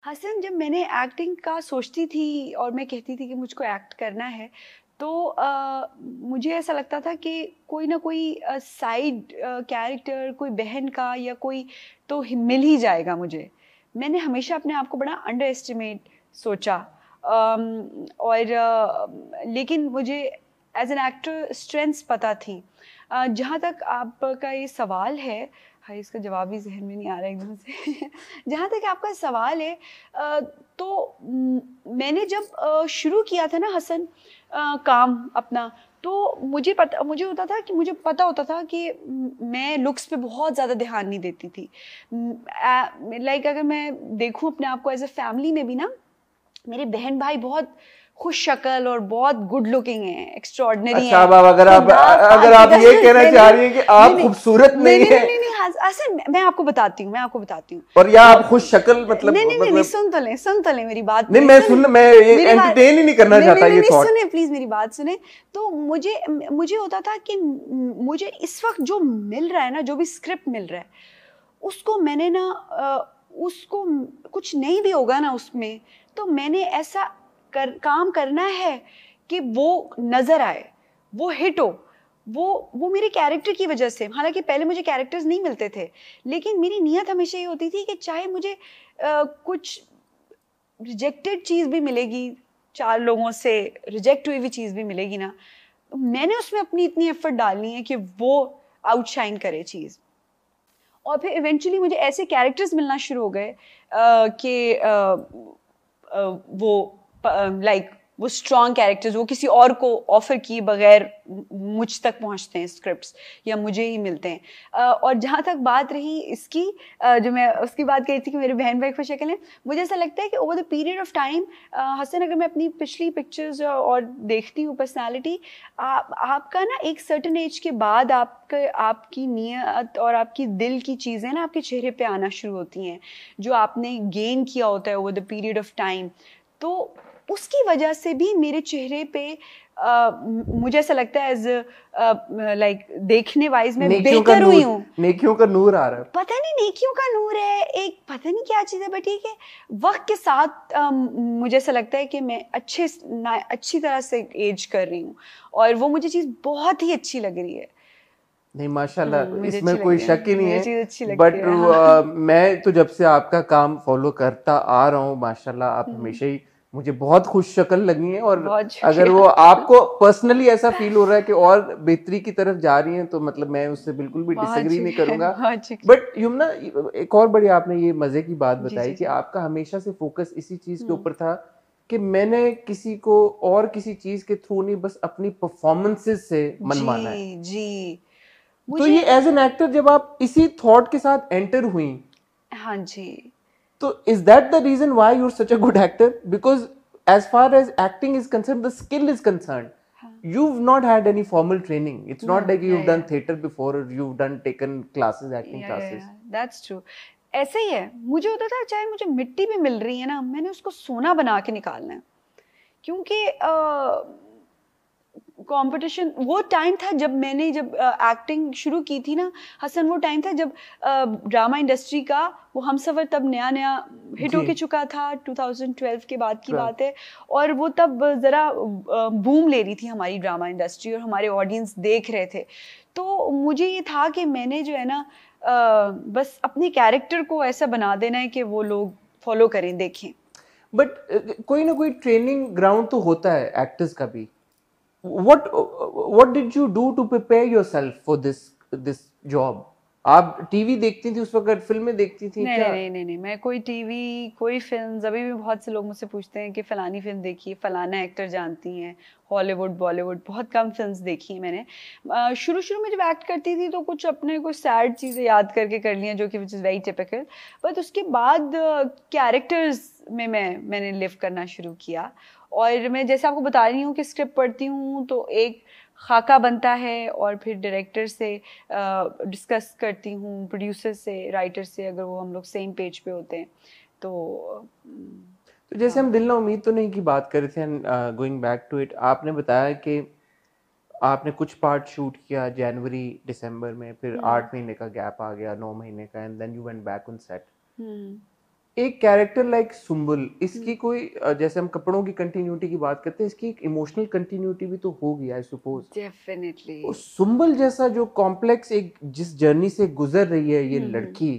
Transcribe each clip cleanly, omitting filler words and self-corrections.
हसन, जब मैंने एक्टिंग का सोचती थी और मैं कहती थी कि मुझको एक्ट करना है, तो मुझे ऐसा लगता था कि कोई ना कोई साइड कैरेक्टर, कोई बहन का या कोई तो मिल ही जाएगा मुझे। मैंने हमेशा अपने आप को बड़ा अंडर एस्टिमेट सोचा। और लेकिन मुझे एज एन एक्टर स्ट्रेंथ्स पता थी। जहाँ तक आपका ये सवाल है, हाय इसका जवाब ही जहन में नहीं आ रहा एकदम से जहाँ तक आपका सवाल है, तो मैंने जब शुरू किया था ना हसन, काम अपना, तो मुझे होता था कि मुझे पता होता था कि मैं लुक्स पे बहुत ज़्यादा ध्यान नहीं देती थी। लाइक अगर मैं देखूं अपने आप को एज अ फैमिली में भी ना, मेरे बहन भाई बहुत खुश शक्ल और बहुत गुड लुकिंग है, एक्स्ट्रॉर्डनरी अच्छा, है। अब अगर खुदा आप ये पाक कहना नहीं चाह नहीं रही हैं कि नहीं आप नहीं खूबसूरत नहीं नहीं नहीं है नहीं नहीं नहीं, असल मैं आपको बताती हूँ। और या तो आप खुश शक्ल, नहीं नहीं नहीं नहीं, मतलब सुन तो ले मेरी बात, नहीं, पहले सुने मैं ये मेरी बात। एंटरटेन ही नहीं करना नहीं नहीं चाहता नहीं ये नहीं, थॉट। सुने प्लीज मेरी बात सुने। तो मुझे मुझे होता था कि मुझे इस वक्त जो मिल रहा है ना, जो भी स्क्रिप्ट मिल रहा है, उसको मैंने ना उसको कुछ नहीं भी होगा ना उसमें, तो मैंने ऐसा काम करना है कि वो नजर आए, वो हिट हो। वो मेरे कैरेक्टर की वजह से, हालांकि पहले मुझे कैरेक्टर्स नहीं मिलते थे, लेकिन मेरी नीयत हमेशा ये होती थी कि चाहे मुझे कुछ रिजेक्टेड चीज़ भी मिलेगी, चार लोगों से रिजेक्ट हुई हुई चीज़ भी मिलेगी ना, तो मैंने उसमें अपनी इतनी एफर्ट डालनी है कि वो आउटशाइन करे चीज़। और फिर इवेंचुअली मुझे ऐसे कैरेक्टर्स मिलना शुरू हो गए कि वो लाइक वो स्ट्रॉन्ग कैरेक्टर्स वो किसी और को ऑफर किए बगैर मुझ तक पहुंचते हैं स्क्रिप्ट्स, या मुझे ही मिलते हैं। और जहाँ तक बात रही इसकी, जो मैं उसकी बात कही थी कि मेरे बहन भाई खुश शक्ल हैं, मुझे ऐसा लगता है कि over the period of time, Hasan, अगर मैं अपनी पिछली पिक्चर्स और देखती हूँ पर्सनालिटी, आपका ना एक सर्टेन एज के बाद आपकी नीयत और आपकी दिल की चीज़ें ना आपके चेहरे पे आना शुरू होती हैं, जो आपने गेन किया होता है over the period of time. तो उसकी वजह से भी मेरे चेहरे पे मुझे ऐसा लगता है एज लाइक देखने वाइज मैं नेकियों का बेहतर हुई नूर, हूँ। नेकियों का नूर आ रहा है। पता नहीं नेकियों का नूर है, एक पता नहीं क्या चीज़ है, बट ठीक है। वक्त के साथ मुझे ऐसा लगता है कि मैं अच्छी तरह से एज कर रही हूँ, और वो मुझे चीज़ बहुत ही अच्छी लग रही है। नहीं, माशाल्लाह, मुझे इसमें अच्छी कोई लगती है, शक ही नहीं मुझे है। चीज़ अच्छी लगती बट है, हाँ। मैं तो जब से आपका काम फॉलो करता आ रहा हूँ, माशाल्लाह, आप हमेशा ही मुझे बहुत खुश शक्ल लगी हैं। और बहुत अगर शुक्रिया। वो आपको पर्सनली ऐसा फील हो रहा है कि और बेहतरी की तरफ जा रही हैं, तो मतलब मैं उससे बिल्कुल भी बहुत डिसएग्री नहीं शुक्रिया, करूंगा। बहुत शुक्रिया। बट युमना, एक और बड़ी आपने ये मजे की बात जी बताई जी कि जी। आपका हमेशा से फोकस इसी चीज के हम्म। ऊपर था कि मैंने किसी को और किसी चीज के थ्रू नहीं, बस अपनी परफॉर्मेंसेस से मनवाना है। जी जी। तो मुझे, ये एज एन एक्टर जब आप इसी थॉट के साथ एंटर हुई, हाँ जी। तो is that the reason why you are such a good actor? Because as far as acting is concern, the skill is concern, हाँ। you've not had any formal training. It's no, not like या you've done theater before or you've done taken classes, acting classes. या that's true. ऐसे ही है, मुझे होता था चाहे मुझे मिट्टी भी मिल रही है ना, मैंने उसको सोना बना के निकालना है। क्योंकि कंपटीशन, वो टाइम था जब एक्टिंग शुरू की थी ना हसन, वो टाइम था जब ड्रामा इंडस्ट्री का वो हमसफर तब नया नया हिट जी, होके चुका था, 2012 के बाद की 12। बात है। और वो तब ज़रा बूम ले रही थी हमारी ड्रामा इंडस्ट्री, और हमारे ऑडियंस देख रहे थे। तो मुझे ये था कि मैंने जो है ना, बस अपने कैरेक्टर को ऐसा बना देना है कि वो लोग फॉलो करें, देखें। बट कोई ना कोई ट्रेनिंग ग्राउंड तो होता है एक्टर्स का भी। What did you do to prepare yourself for this job? आप टीवी देखती थी उस वक्त, फिल्में देखती थी नहीं क्या? नहीं नहीं नहीं नहीं, मैं कोई टीवी, कोई फिल्म, अभी भी बहुत से लोग मुझसे पूछते हैं कि फलानी फिल्म देखी है, फलाना एक्टर जानती हैं, हॉलीवुड बॉलीवुड, बहुत कम फिल्म्स देखी हैं मैंने। शुरू शुरू में जब एक्ट करती थी तो कुछ अपने को सैड चीज़ें याद करके कर लिया, जो कि which is very typical. But उसके बाद कैरेक्टर्स में मैंने लिव करना शुरू किया। और मैं जैसे आपको बता रही हूँ कि स्क्रिप्ट पढ़ती हूँ तो एक खाका बनता है, और फिर डायरेक्टर से डिस्कस करती हूँ, प्रोड्यूसर से, राइटर से, अगर वो हम लोग सेम पेज पे होते हैं तो तो जैसे हाँ। हम दिल ना उम्मीद तो नहीं की बात कर रहे थे, गोइंग बैक टू इट, आपने बताया कि आपने कुछ पार्ट शूट किया जनवरी दिसंबर में, फिर हम्म 8 महीने का गैप आ गया, 9 महीने का, and then you went back on set. Hmm एक कैरेक्टर लाइक सुम्बुल, इसकी कोई जैसे हम कपड़ों की कंटिन्यूटी की बात करते हैं, इसकी एक इमोशनल कंटिन्यूटी भी तो होगी आई सपोज। डेफिनेटली। सुम्बुल जैसा जो कॉम्प्लेक्स एक जिस जर्नी से गुजर रही है ये लड़की,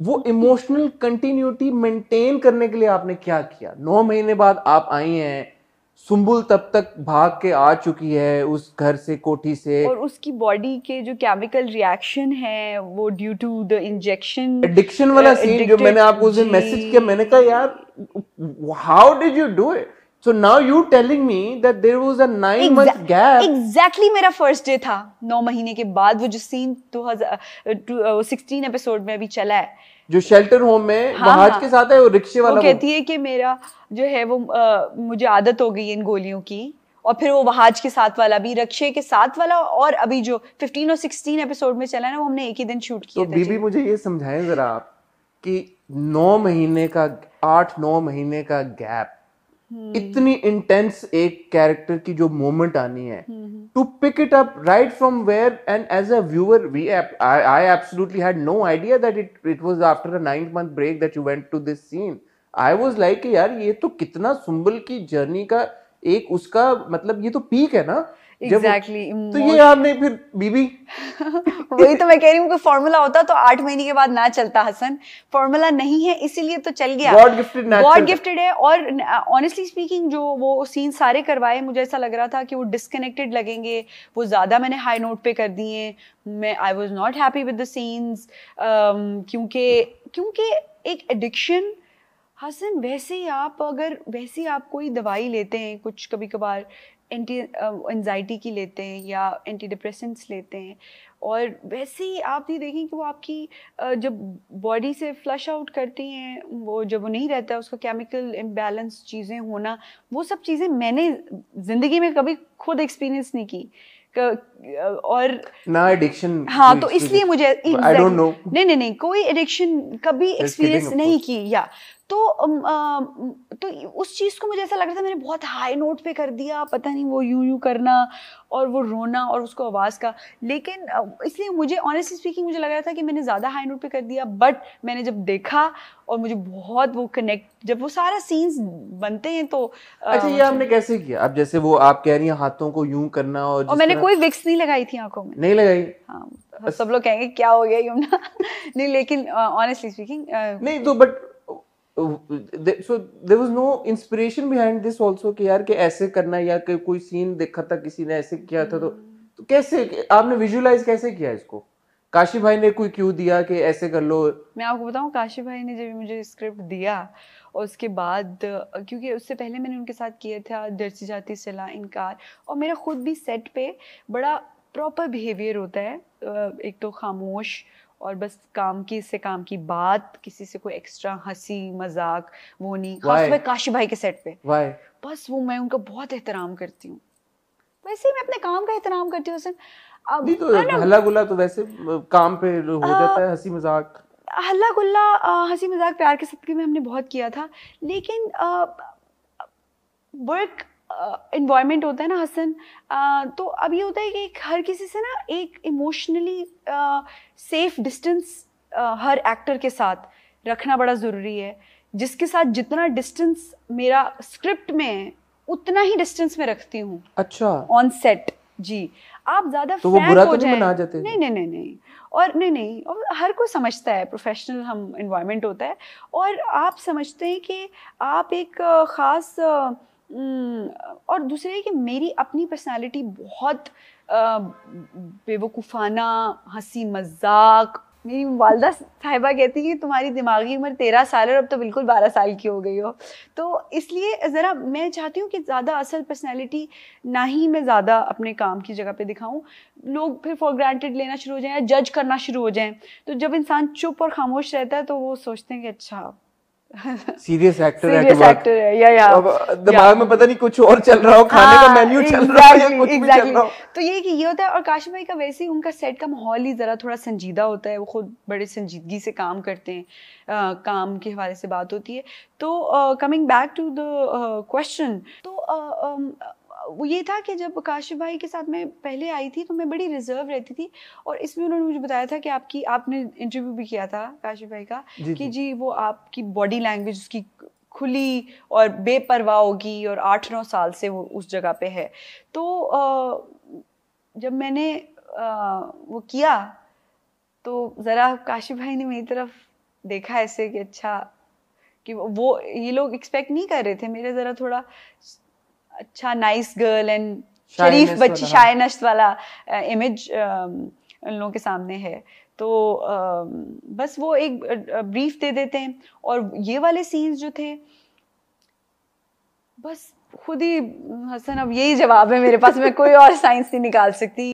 वो इमोशनल कंटिन्यूटी मेंटेन करने के लिए आपने क्या किया? 9 महीने बाद आप आई हैं, सुम्बुल तब तक भाग के आ चुकी है उस घर से, कोठी से, और उसकी बॉडी के जो केमिकल रिएक्शन है वो due to the injection, addiction वाला सीन जो मैंने आपको उस दिन मैसेज किया, मैंने कहा यार how did you do it? So now you telling me that there was a 9-month gap. Exactly मेरा फर्स्ट डे था 9 महीने के बाद, वो जो सीन 2016 एपिसोड में अभी चला है, जो शेल्टर होम में वहाज के साथ है, वो रिक्शे वाला, वो कहती है कि मेरा जो है वो मुझे आदत हो गई इन गोलियों की, और फिर वो वहाज के साथ वाला भी, रक्षे के साथ वाला, और अभी जो 15 और 16 एपिसोड में चला है ना, वो हमने एक ही दिन शूट किया। तो बीबी मुझे ये समझाएं जरा आप कि 9 महीने का 8-9 महीने का गैप, इतनी इंटेंस एक कैरेक्टर की जो मोमेंट आनी है, to pick it up right from where, and as a viewer I absolutely had no idea that it was after a 9th month break that you went to this scene. I was like यार ये तो कितना सुम्बुल की journey का एक उसका मतलब ये तो पीक है ना। Exactly. तो ये आपने फिर बीबी वही तो मैं कह रही हूँ कि फॉर्मूला होता तो 8 महीने के बाद ना चलता हसन, फॉर्मूला नहीं है इसीलिए तो चल गया। गॉड गिफ्टेड है। और ऑनेस्टली स्पीकिंग जो वो सीन सारे करवाए, मुझे ऐसा लग रहा था कि वो डिस्कनेक्टेड लगेंगे, वो ज्यादा मैंने हाई नोट पे कर दिए, मैं I was not happy with the scenes, क्योंकि एक एडिक्शन हसन, वैसे ही आप कोई दवाई लेते हैं, कुछ कभी कभार एंजाइटी की लेते हैं या एंटी डिप्रेसेंट्स लेते हैं, और वैसे ही आप भी देखें कि वो आपकी जब बॉडी से फ्लश आउट करती हैं, वो जब वो नहीं रहता है उसका केमिकल इम्बैलेंस चीज़ें होना, वो सब चीज़ें मैंने ज़िंदगी में कभी खुद एक्सपीरियंस नहीं की, और ना एडिक्शन। हाँ, तो इसलिए मुझे आई डोंट नो, नहीं कोई एडिक्शन कभी एक्सपीरियंस नहीं की, या तो उस चीज़ को मुझे ऐसा लग रहा था मैंने बहुत हाई नोट पे कर दिया, पता नहीं वो यूं करना और वो रोना और उसको आवाज़ का, लेकिन इसलिए मुझे ऑनेस्टली स्पीकिंग मुझे लग रहा था कि मैंने ज़्यादा हाई नोट पे कर दिया, बट मैंने जब देखा और मुझे बहुत वो कनेक्ट, जब वो सारा सीन्स बनते हैं तो अच्छा ये आपने कैसे किया? अब जैसे वो आप कह रही हैं हाथों को यूं करना, और मैंने कोई विक्स नहीं लगाई थी आंखों में, नहीं लगाई। हाँ, सब लोग कहेंगे क्या हो गया यमुना नहीं, लेकिन ऑनेस्टली स्पीकिंग नहीं तो but so there was no inspiration behind this also कि यार कि ऐसे करना, या कि कोई सीन देखा था किसी ने ऐसे किया था, तो कैसे आपने विजुअलाइज कैसे किया इसको? काशी भाई ने कोई क्यों दिया कि ऐसे कर लो? मैं आपको बताऊं, काशी भाई ने जब मुझे स्क्रिप्ट दिया और उसके बाद, क्योंकि उससे पहले मैंने उनके साथ किया था डरती जाती सिला इनकार, और मेरा खुद भी सेट पे बड़ा प्रॉपर बिहेवियर होता है, एक तो खामोश और बस काम की बात, किसी से कोई एक्स्ट्रा हंसी मजाक वो नहीं, खासकर काशी भाई के सेट पे। Why? बस वो मैं उनका बहुत एहतराम करती हूँ, वैसे ही मैं अपने काम का एहतराम करती हूँ। अब नहीं तो हल्ला गुल्ला तो वैसे काम पे हो जाता है, हंसी मजाक, हल्ला गुल्ला हंसी मजाक प्यार के सबके में हमने बहुत किया था, लेकिन वर्क इन्वायरमेंट होता है ना हसन, तो अब ये होता है कि हर किसी से ना एक इमोशनली सेफ डिस्टेंस हर एक्टर के साथ रखना बड़ा ज़रूरी है, जिसके साथ जितना डिस्टेंस मेरा स्क्रिप्ट में है उतना ही डिस्टेंस में रखती हूँ। अच्छा, ऑन सेट जी। आप ज़्यादा तो वो बुरा तो नहीं मना जाते? नहीं, और नहीं, और हर कोई समझता है प्रोफेशनल हम इन्वायरमेंट होता है, और आप समझते हैं कि आप एक ख़ास, और दूसरे कि मेरी अपनी पर्सनालिटी बहुत बेवकूफ़ाना, हंसी मजाक, मेरी वालदा साहिबा कहती है कि तुम्हारी दिमागी उम्र 13 साल है और अब तो बिल्कुल 12 साल की हो गई हो, तो इसलिए ज़रा मैं चाहती हूँ कि ज़्यादा असल पर्सनैलिटी ना ही मैं ज़्यादा अपने काम की जगह पे दिखाऊँ, लोग फिर फॉर ग्रांटेड लेना शुरू हो जाएं या जज करना शुरू हो जाएं, तो जब इंसान चुप और खामोश रहता है तो वो सोचते हैं कि अच्छा सीरियस एक्टर है, या दिमाग में पता नहीं कुछ और चल रहा हो, खाने का मेन्यू चल रहा है या कुछ भी चल रहा हो। तो ये कि ये होता है, और काशी भाई का वैसे ही उनका सेट का माहौल ही जरा थोड़ा संजीदा होता है, वो खुद बड़े संजीदगी से काम करते हैं, काम के हवाले से बात होती है। तो coming back to the question, तो वो ये था कि जब काशिफ भाई के साथ मैं पहले आई थी तो मैं बड़ी रिजर्व रहती थी, और इसमें उन्होंने मुझे बताया था कि आपने इंटरव्यू भी किया था काशिफ भाई का कि जी वो आपकी बॉडी लैंग्वेज उसकी खुली और बेपरवाह होगी, और 8-9 साल से वो उस जगह पे है। तो जब मैंने वो किया तो ज़रा काशिफ भाई ने मेरी तरफ देखा ऐसे कि अच्छा, कि वो ये लोग एक्सपेक्ट नहीं कर रहे थे मेरे, ज़रा थोड़ा अच्छा नाइस गर्ल एंड शरीफ बच्ची, शायनेस वाला इमेज उन लोगों के सामने है। तो बस वो एक ब्रीफ दे देते हैं, और ये वाले सीन्स जो थे बस खुद ही हसन, अब यही जवाब है मेरे पास, मैं कोई और साइंस नहीं निकाल सकती।